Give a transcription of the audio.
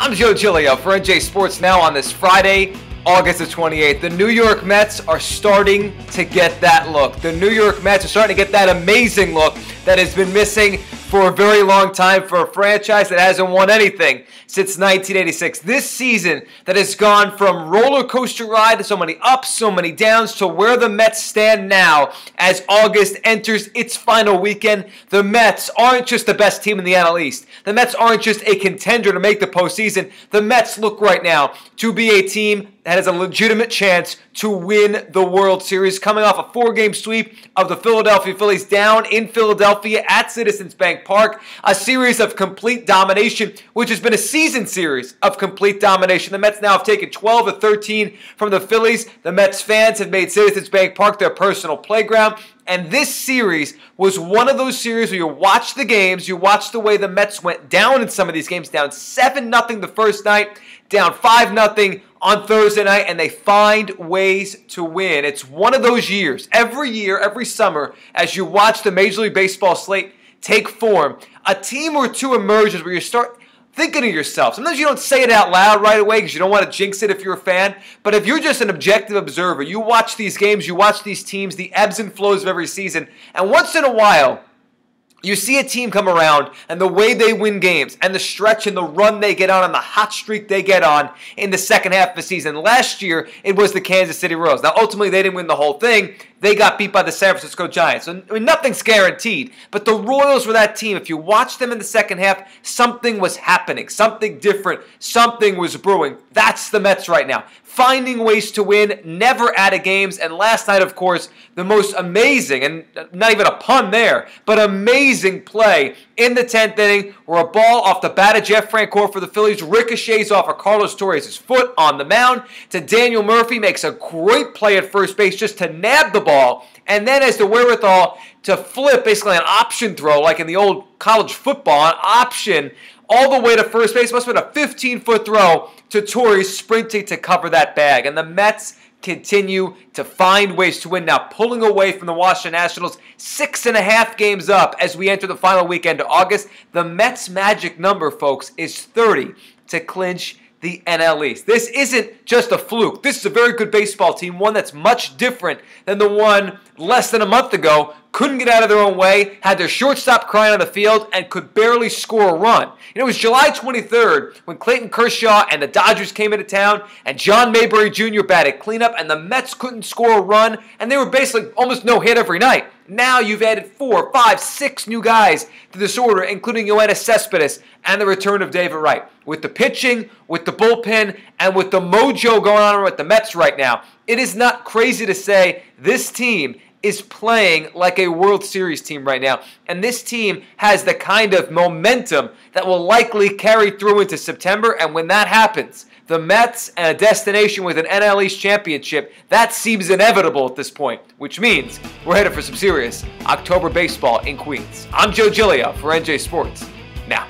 I'm Joe Giglio for NJ Sports Now on this Friday, August the 28th. The New York Mets are starting to get that look. The New York Mets are starting to get that amazing look that has been missing for a very long time for a franchise that hasn't won anything since 1986. This season that has gone from roller coaster ride to so many ups, so many downs, to where the Mets stand now as August enters its final weekend. The Mets aren't just the best team in the NL East. The Mets aren't just a contender to make the postseason. The Mets look right now to be a team that has a legitimate chance to win the World Series, coming off a 4-game sweep of the Philadelphia Phillies down in Philadelphia at Citizens Bank Park. A series of complete domination, which has been a season series of complete domination. The Mets now have taken 12 of 13 from the Phillies. The Mets fans have made Citizens Bank Park their personal playground. And this series was one of those series where you watch the games, you watch the way the Mets went down in some of these games, down 7-0 the first night, down 5-0 on Thursday night, and they find ways to win. It's one of those years, every year, every summer, as you watch the Major League Baseball slate take form, a team or two emerges where you start thinking of yourself. Sometimes you don't say it out loud right away because you don't want to jinx it if you're a fan. But if you're just an objective observer, you watch these games, you watch these teams, the ebbs and flows of every season, and once in a while, you see a team come around and the way they win games and the stretch and the run they get on and the hot streak they get on in the second half of the season. Last year, it was the Kansas City Royals. Now, ultimately, they didn't win the whole thing. They got beat by the San Francisco Giants. So, nothing's guaranteed. But the Royals were that team. If you watched them in the second half, something was happening. Something different. Something was brewing. That's the Mets right now. Finding ways to win, never out of games. And last night, of course, the most amazing, and not even a pun there, but amazing play in the 10th inning where a ball off the bat of Jeff Francoeur for the Phillies ricochets off of Carlos Torres' foot on the mound to Daniel Murphy, makes a great play at first base just to nab the ball, and then has the wherewithal to flip basically an option throw like in the old college football, an option all the way to first base. Must have been a 15-foot throw to Torres sprinting to cover that bag. And the Mets continue to find ways to win now, pulling away from the Washington Nationals, 6.5 games up as we enter the final weekend of August. The Mets' magic number, folks, is 30 to clinch the NL East. This isn't just a fluke. This is a very good baseball team, one that's much different than the one less than a month ago. Couldn't get out of their own way, had their shortstop crying on the field, and could barely score a run. It was July 23rd when Clayton Kershaw and the Dodgers came into town, and John Mayberry Jr. batted cleanup, and the Mets couldn't score a run, and they were basically almost no hit every night. Now you've added 4, 5, 6 new guys to this order, including Yoenis Cespedes and the return of David Wright. With the pitching, with the bullpen, and with the mojo going on with the Mets right now, it is not crazy to say this team is playing like a World Series team right now. And this team has the kind of momentum that will likely carry through into September. And when that happens, the Mets and a destination with an NL East championship, that seems inevitable at this point, which means we're headed for some serious October baseball in Queens. I'm Joe Giglio for NJ Sports Now.